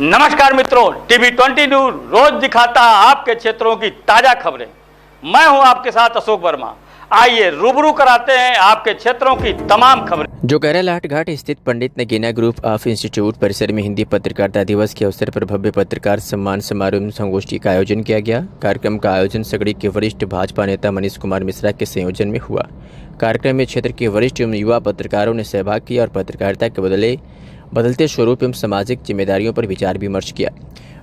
नमस्कार मित्रों, TV 20 news रोज दिखाता है आपके क्षेत्रों की ताजा खबरें। मैं हूं आपके साथ अशोक वर्मा। आइए रूबरू कराते हैं आपके क्षेत्रों की तमाम खबरें। जो लाट घाट स्थित पंडित नगीना ग्रुप ऑफ इंस्टीट्यूट परिसर में हिंदी पत्रकारिता दिवस के अवसर पर भव्य पत्रकार सम्मान समारोह में संगोष्ठी का आयोजन किया गया। कार्यक्रम का आयोजन सगड़ी के वरिष्ठ भाजपा नेता मनीष कुमार मिश्रा के संयोजन में हुआ। कार्यक्रम में क्षेत्र के वरिष्ठ एवं युवा पत्रकारों ने सहभाग किया और पत्रकारिता के बदलते स्वरूप एवं सामाजिक जिम्मेदारियों पर विचार विमर्श किया।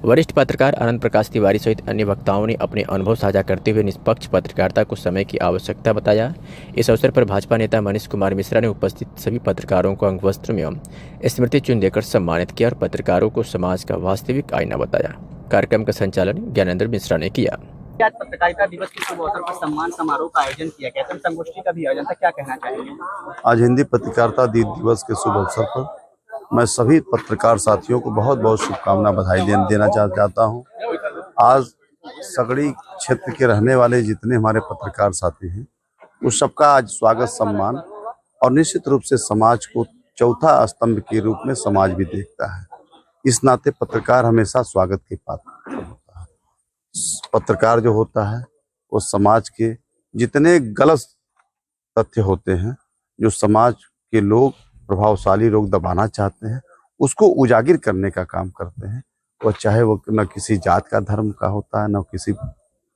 वरिष्ठ पत्रकार आनंद प्रकाश तिवारी सहित अन्य वक्ताओं ने अपने अनुभव साझा करते हुए निष्पक्ष पत्रकारिता को समय की आवश्यकता बताया। इस अवसर पर भाजपा नेता मनीष कुमार मिश्रा ने उपस्थित सभी पत्रकारों को अंगवस्त्र एवं स्मृति चिन्ह देकर सम्मानित किया और पत्रकारों को समाज का वास्तविक आईना बताया। कार्यक्रम का संचालन ज्ञानेंद्र मिश्रा ने किया। आज पत्रकारिता दिवस के शुभ अवसर पर सम्मान समारोह का आयोजन किया गया था, संगोष्ठी का भी आयोजन था, क्या कहना चाहेंगे? आज हिंदी पत्रकारिता दिवस के शुभ अवसर पर मैं सभी पत्रकार साथियों को बहुत बहुत शुभकामना बधाई देना चाहता हूं। आज सगड़ी क्षेत्र के रहने वाले जितने हमारे पत्रकार साथी हैं उस सबका आज स्वागत सम्मान और निश्चित रूप से समाज को चौथा स्तंभ के रूप में समाज भी देखता है। इस नाते पत्रकार हमेशा स्वागत के पात्र होता है। पत्रकार जो होता है वो समाज के जितने गलत तथ्य होते हैं, जो समाज के लोग प्रभावशाली लोग दबाना चाहते हैं, उसको उजागर करने का काम करते हैं। और चाहे वो न किसी जात का धर्म का होता है, न किसी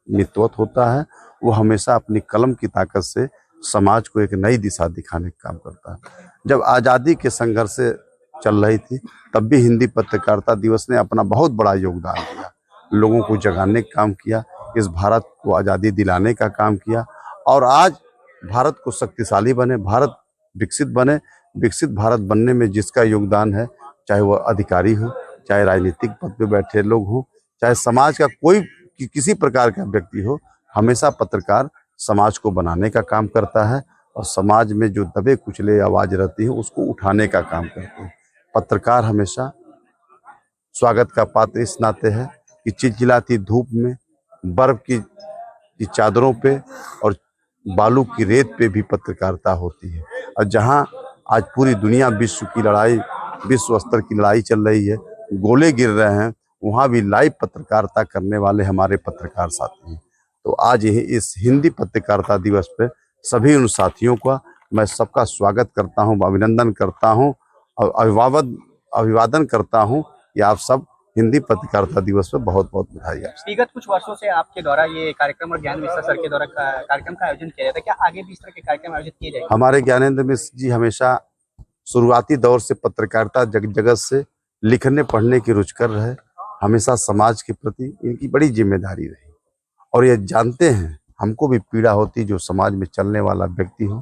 मितवत होता है, वो हमेशा अपनी कलम की ताकत से समाज को एक नई दिशा दिखाने का काम करता है। जब आज़ादी के संघर्ष से चल रही थी तब भी हिंदी पत्रकारिता दिवस ने अपना बहुत बड़ा योगदान दिया, लोगों को जगाने का काम किया, इस भारत को आज़ादी दिलाने का काम किया। और आज भारत को शक्तिशाली बने, भारत विकसित बने, विकसित भारत बनने में जिसका योगदान है, चाहे वह अधिकारी हो, चाहे राजनीतिक पद पे बैठे लोग हो, चाहे समाज का कोई किसी प्रकार का व्यक्ति हो, हमेशा पत्रकार समाज को बनाने का काम करता है और समाज में जो दबे कुचले आवाज रहती है उसको उठाने का काम करते हैं। पत्रकार हमेशा स्वागत का पात्र इस नाते है कि चिलचिलाती धूप में, बर्फ की चादरों पे और बालू की रेत पे भी पत्रकारिता होती है। और जहां आज पूरी दुनिया विश्व स्तर की लड़ाई चल रही है, गोले गिर रहे हैं, वहां भी लाइव पत्रकारिता करने वाले हमारे पत्रकार साथी हैं। तो आज इस हिंदी पत्रकारिता दिवस पे सभी उन साथियों का मैं सबका स्वागत करता हूं, अभिनंदन करता हूं और अभिवादन करता हूं कि आप सब हिंदी पत्रकारिता दिवस पर बहुत बहुत बधाई। विगत कुछ वर्षों से आपके द्वारा ये कार्यक्रम और ज्ञान मिश्रा सर के द्वारा कार्यक्रम का आयोजन किया जाता है, क्या आगे भी इस तरह के कार्यक्रम आयोजित किए जाएंगे? हमारे ज्ञानेंद्र मिश्र जी हमेशा शुरुआती दौर से पत्रकारिता जगत से लिखने पढ़ने की रुचिकर रहे, हमेशा समाज के प्रति इनकी बड़ी जिम्मेदारी रही और ये जानते हैं हमको भी पीड़ा होती जो समाज में चलने वाला व्यक्ति हो,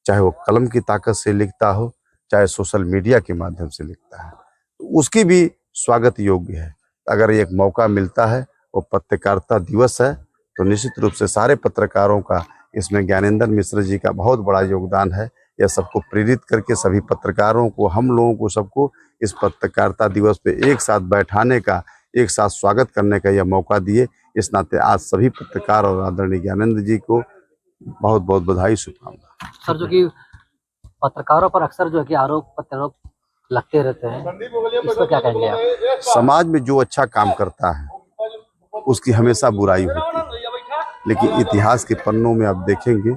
चाहे वो कलम की ताकत से लिखता हो, चाहे सोशल मीडिया के माध्यम से लिखता है, तो उसकी भी स्वागत योग्य है। अगर एक मौका मिलता है, वो पत्रकारिता दिवस है, तो निश्चित रूप से सारे पत्रकारों का इसमें ज्ञानेंद्र मिश्र जी का बहुत बड़ा योगदान है। यह सबको प्रेरित करके सभी पत्रकारों को, हम लोगों को सबको इस पत्रकारिता दिवस पे एक साथ बैठाने का, एक साथ स्वागत करने का यह मौका दिए। इस नाते आज सभी पत्रकार और आदरणीय ज्ञानेंद्र जी को बहुत बहुत बधाई, शुभकामना। सर, जो कि पत्रकारों पर अक्सर जो है कि आरोप प्रत्यारोप लगते रहते हैं, इसको क्या कहेंगे आप? समाज में जो अच्छा काम करता है उसकी हमेशा बुराई होती है, लेकिन इतिहास के पन्नों में आप देखेंगे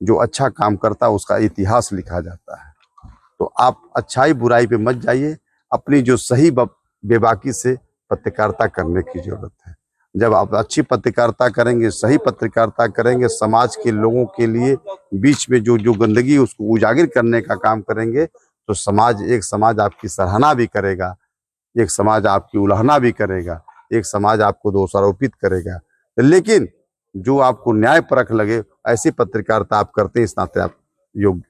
जो अच्छा काम करता है उसका इतिहास लिखा जाता है। तो आप अच्छाई बुराई पे मत जाइए, अपनी जो सही बेबाकी से पत्रकारिता करने की जरूरत है। जब आप अच्छी पत्रकारिता करेंगे, सही पत्रकारिता करेंगे, समाज के लोगों के लिए बीच में जो गंदगी उसको उजागर करने का काम करेंगे, तो एक समाज आपकी सराहना भी करेगा, एक समाज आपकी उलाहना भी करेगा, एक समाज आपको दोषारोपित करेगा। लेकिन जो आपको न्याय परख लगे ऐसी पत्रकारिता आप करते हैं, इस नाते आप योग्य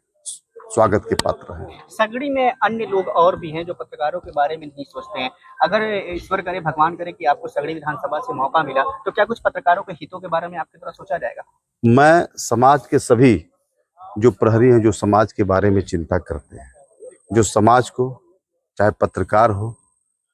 स्वागत के पात्र हैं। सगड़ी में अन्य लोग और भी हैं जो पत्रकारों के बारे में नहीं सोचते हैं। अगर ईश्वर करे, भगवान करे कि आपको सगड़ी विधानसभा से मौका मिला, तो क्या कुछ पत्रकारों के हितों के बारे में आपके द्वारा सोचा जाएगा? मैं समाज के सभी जो प्रहरी हैं, जो समाज के बारे में चिंता करते हैं, जो समाज को, चाहे पत्रकार हो,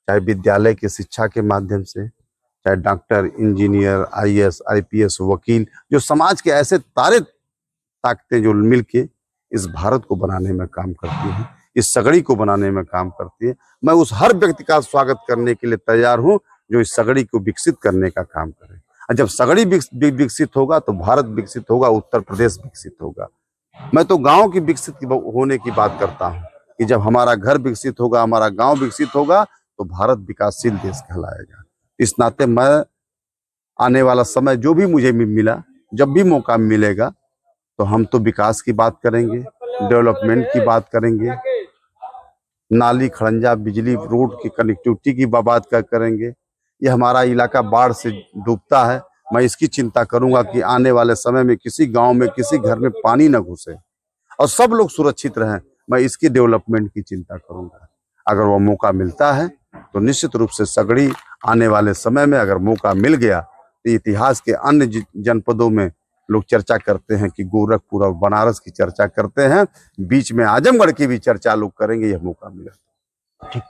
चाहे विद्यालय की शिक्षा के माध्यम से, चाहे डॉक्टर, इंजीनियर, IAS, IPS, वकील, जो समाज के ऐसे ताकतें जो मिलके इस भारत को बनाने में काम करती हैं, इस सगड़ी को बनाने में काम करती है। मैं उस हर व्यक्ति का स्वागत करने के लिए तैयार हूं जो इस सगड़ी को विकसित करने का काम करे। और जब सगड़ी विकसित होगा तो भारत विकसित होगा, उत्तर प्रदेश विकसित होगा। मैं तो गांव की विकसित होने की बात करता हूं कि जब हमारा घर विकसित होगा, हमारा गांव विकसित होगा तो भारत विकासशील देश कहलाएगा। इस नाते मैं आने वाला समय जो भी मुझे मिला, जब भी मौका मिलेगा तो हम तो विकास की बात करेंगे, डेवलपमेंट की बात करेंगे, नाली खड़ंजा बिजली रोड की कनेक्टिविटी की बात करेंगे। ये हमारा इलाका बाढ़ से डूबता है, मैं इसकी चिंता करूंगा कि आने वाले समय में किसी गांव में किसी घर में पानी न घुसे और सब लोग सुरक्षित रहें। मैं इसकी डेवलपमेंट की चिंता करूंगा। अगर वो मौका मिलता है तो निश्चित रूप से सगड़ी आने वाले समय में अगर मौका मिल गया तो इतिहास के अन्य जनपदों में लोग चर्चा करते हैं कि गोरखपुर और बनारस की चर्चा करते हैं, बीच में आजमगढ़ की भी चर्चा लोग करेंगे, यह मौका मिला। ठीक।